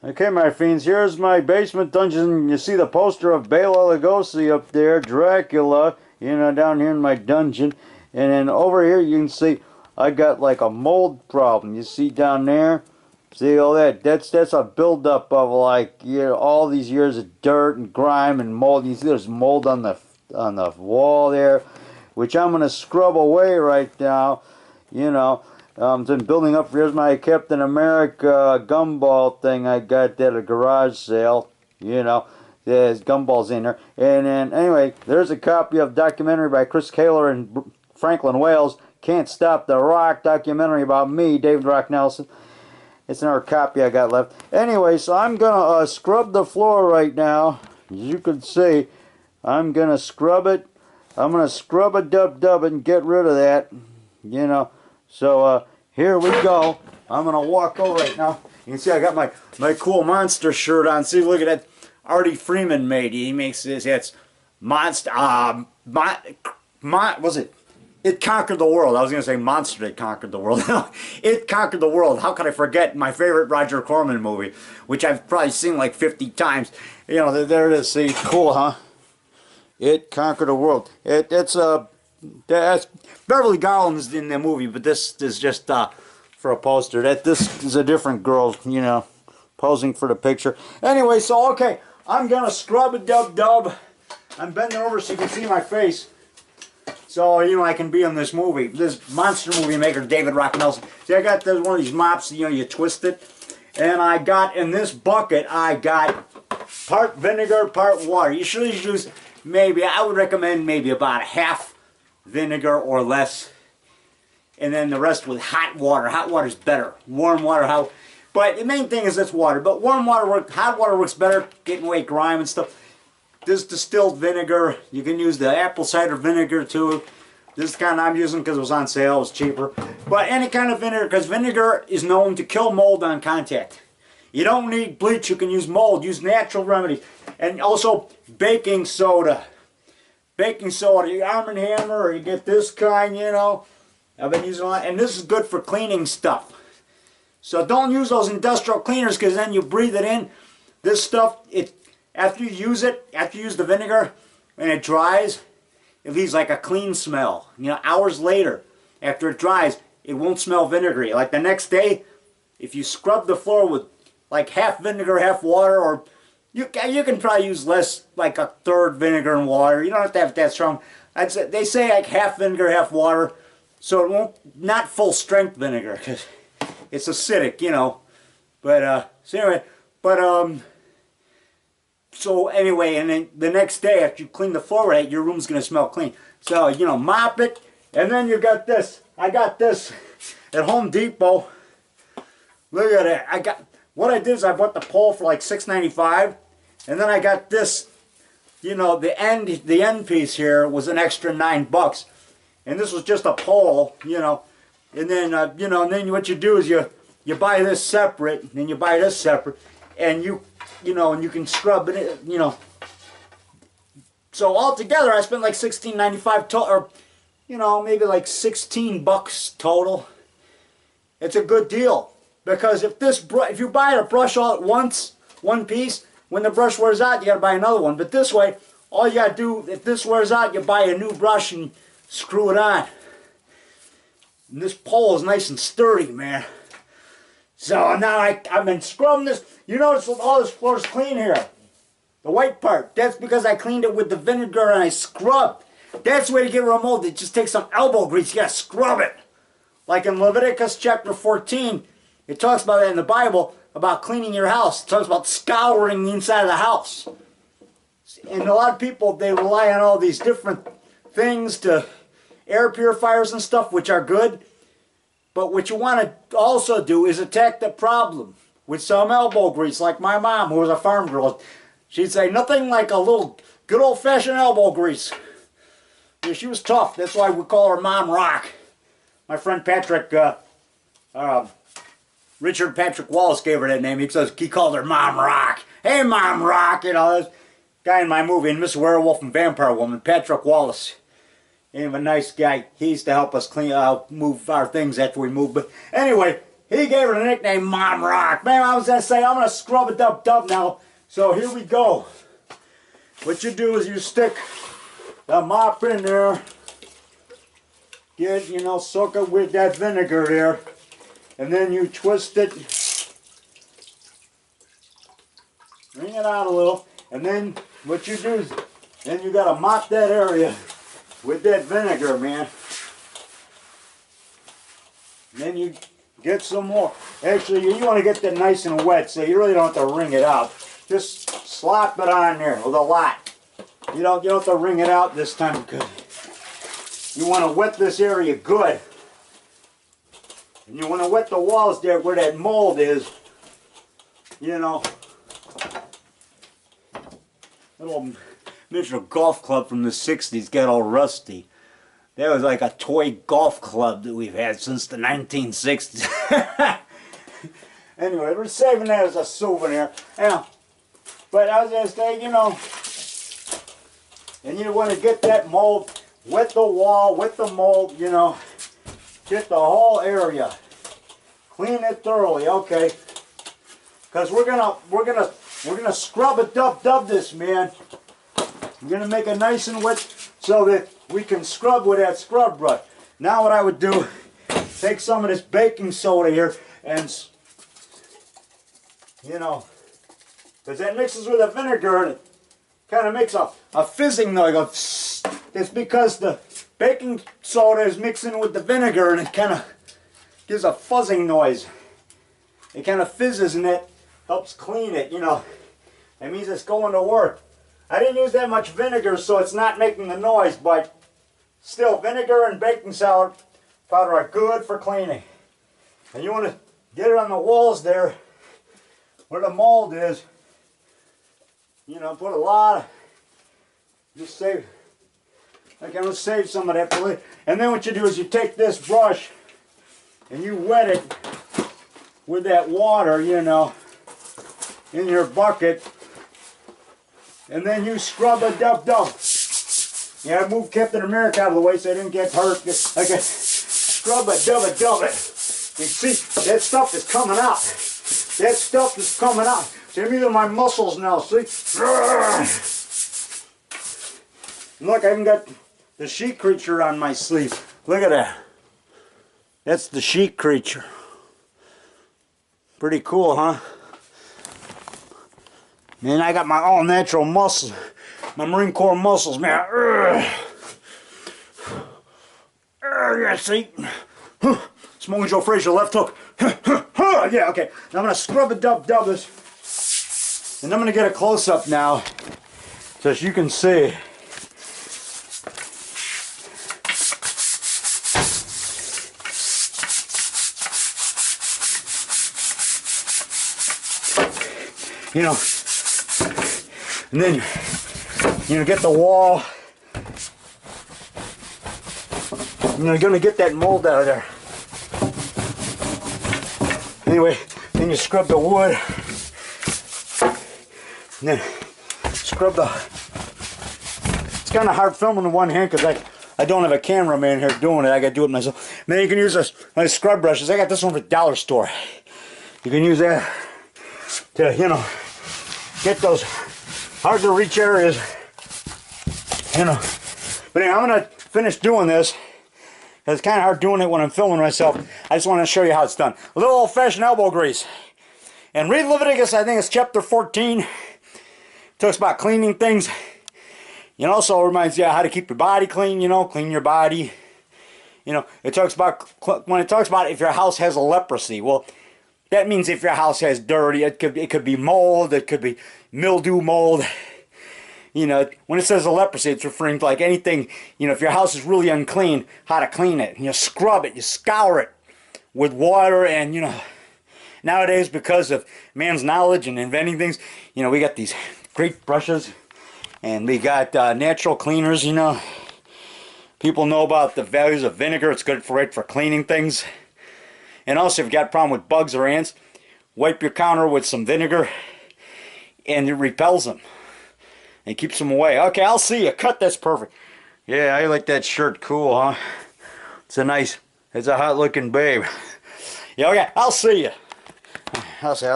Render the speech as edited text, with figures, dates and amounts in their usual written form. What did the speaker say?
Okay, my fiends, here's my basement dungeon. You see the poster of Bela Lugosi up there, Dracula, down here in my dungeon. And then over here you can see I got like a mold problem. You see down there? See all that? That's a buildup of like, all these years of dirt and grime and mold. You see there's mold on the wall there, which I'm gonna scrub away right now, you know. Been building up. Here's my Captain America gumball thing I got at a garage sale. There's gumballs in there. And then, anyway, there's a copy of a documentary by Chris Kaler and Franklin Wales. Can't Stop the Rock documentary about me, David ROCK Nelson. It's another copy I got left. Anyway, so I'm going to scrub the floor right now. As you can see, I'm going to scrub it. I'm going to scrub a dub and get rid of that, So, here we go. I'm going to walk over right now. You can see I got my cool monster shirt on. See, look at that. Artie Freeman made. He makes this. It's Monster. Was it? It Conquered the World. I was going to say Monster That Conquered the World. It Conquered the World. How could I forget my favorite Roger Corman movie, which I've probably seen like 50 times. There it is. See, cool, huh? It Conquered the World. That's Beverly Garland's in the movie, but this is just for a poster. This is a different girl, posing for the picture. Anyway, so okay, I'm gonna scrub a dub. I'm bending over so you can see my face, so I can be in this movie, this monster movie maker, David ROCK Nelson. See, I got one of these mops. You twist it, and I got in this bucket. I got part vinegar, part water. You should use I would recommend maybe about a half vinegar or less, and then the rest with hot water. Hot water is better. Warm water, but the main thing is it's water. But warm water works. Hot water works better, getting away grime and stuff. This distilled vinegar, you can use the apple cider vinegar too. This kind I'm using because it was on sale. It was cheaper. But any kind of vinegar, because vinegar is known to kill mold on contact. You don't need bleach. You can use mold. Use natural remedies, and also baking soda. Baking soda, you Arm & Hammer, or you get this kind, I've been using a lot, and this is good for cleaning stuff. So don't use those industrial cleaners, because then you breathe it in. This stuff, after you use the vinegar, and it dries, it leaves like a clean smell. Hours later, after it dries, it won't smell vinegary. Like the next day, if you scrub the floor with like half vinegar, half water, or you can probably use less, like a third vinegar and water. You don't have to have that strong. They say like half vinegar, half water, so it won't, not full strength vinegar, because it's acidic, so anyway, and then the next day after you clean the floor right, your room's gonna smell clean. So mop it, and then you got this. I got this at Home Depot. Look at it. What I did is I bought the pole for like $6.95. And then I got this, the end piece here was an extra $9. And this was just a pole, and then, and then what you do is you buy this separate, and then you buy this separate, and and you can scrub it, So altogether I spent like $16.95 total, or, maybe like $16 total. It's a good deal. Because if you buy a brush all at once, one piece, when the brush wears out, you got to buy another one. But this way, all you got to do, if this wears out, you buy a new brush and screw it on. And this pole is nice and sturdy, man. So now I've been scrubbing this. You notice all this floor is clean here. The white part. That's because I cleaned it with the vinegar and I scrubbed. That's the way to get rid of mold. It just takes some elbow grease. You got to scrub it. Like in Leviticus chapter 14. It talks about that in the Bible, about cleaning your house. It talks about scouring the inside of the house. And a lot of people, they rely on all these different things to air purifiers and stuff, which are good. But what you want to also do is attack the problem with some elbow grease, like my mom, who was a farm girl. She'd say, nothing like a little good old-fashioned elbow grease. Yeah, she was tough. That's why we call her Mom Rock. My friend Patrick, Richard Patrick Wallace gave her that name. He called her Mom Rock. Hey, Mom Rock. This guy in my movie, Miss Werewolf and Vampire Woman, Patrick Wallace. He's a nice guy. He used to help us move our things after we moved. But anyway, He gave her the nickname Mom Rock. Man, I was going to say, I'm going to scrub it up now. So here we go. What you do is you stick the mop in there. Get, soak it with that vinegar there. And then you twist it. Wring it out a little. And then what you do is, then you got to mop that area with that vinegar, man. And then you get some more. Actually, you want to get that nice and wet, so you really don't have to wring it out. Just slap it on there with a lot. You don't have to wring it out this time because you want to wet this area good. And you want to wet the walls there where that mold is. Little miniature golf club from the 60s got all rusty. That was like a toy golf club that we've had since the 1960s. Anyway, we're saving that as a souvenir. Yeah. But I was going to say, and you want to get that mold, wet the wall, wet the mold, get the whole area. Clean it thoroughly, okay? Because we're gonna scrub it, dub this, man. We're gonna make it nice and wet so that we can scrub with that scrub brush. Now what I would do, take some of this baking soda here and, because that mixes with the vinegar and it kind of makes a fizzing noise. It's because the baking soda is mixing with the vinegar and it kind of gives a fuzzing noise. It kind of fizzes and that helps clean it, That means it's going to work. I didn't use that much vinegar, so it's not making the noise, but still, vinegar and baking soda powder are good for cleaning. And you want to get it on the walls there, where the mold is. Put a lot of, just save, okay, let's save some of that for later. And then what you do is you take this brush and you wet it with that water, in your bucket. And then you scrub it up. Yeah, I moved Captain America out of the way so I didn't get hurt. Okay, scrub it, dub it. You see, that stuff is coming out. That stuff is coming out. See, these are my muscles now, see? Look, I even got the sheet creature on my sleeve. Look at that. That's the sheet creature. Pretty cool, huh? Man, I got my all-natural muscles, my Marine Corps muscles, man. Yeah, see? Smoking Joe Frazier, left hook. Yeah, okay. Now I'm going to scrub it, dub this. And I'm going to get a close-up now, so as you can see. And then, get the wall. You're going to get that mold out of there. Anyway, then you scrub the wood. And then scrub the... It's kind of hard filming in one hand because I don't have a cameraman here doing it. I got to do it myself. And then you can use my scrub brushes. I got this one from the dollar store. You can use that to, get those hard to reach areas, But anyway, I'm going to finish doing this. It's kind of hard doing it when I'm filming myself. I just want to show you how it's done. A little old-fashioned elbow grease. And read Leviticus, I think it's chapter 14. It talks about cleaning things. It also reminds you how to keep your body clean, clean your body. It talks about, when it talks about if your house has a leprosy, well, that means if your house has dirt, it could be mold, it could be mildew mold. When it says a leprosy, it's referring to like anything, if your house is really unclean, how to clean it. You scrub it, you scour it with water, and, nowadays, because of man's knowledge and inventing things, we got these great brushes, and we got natural cleaners, People know about the values of vinegar. It's good for cleaning things. And also, if you've got a problem with bugs or ants, wipe your counter with some vinegar, and it repels them. And keeps them away. Okay, I'll see you. Cut, that's perfect. Yeah, I like that shirt. Cool, huh? It's a hot looking babe. Yeah, okay, I'll see you. I'll see.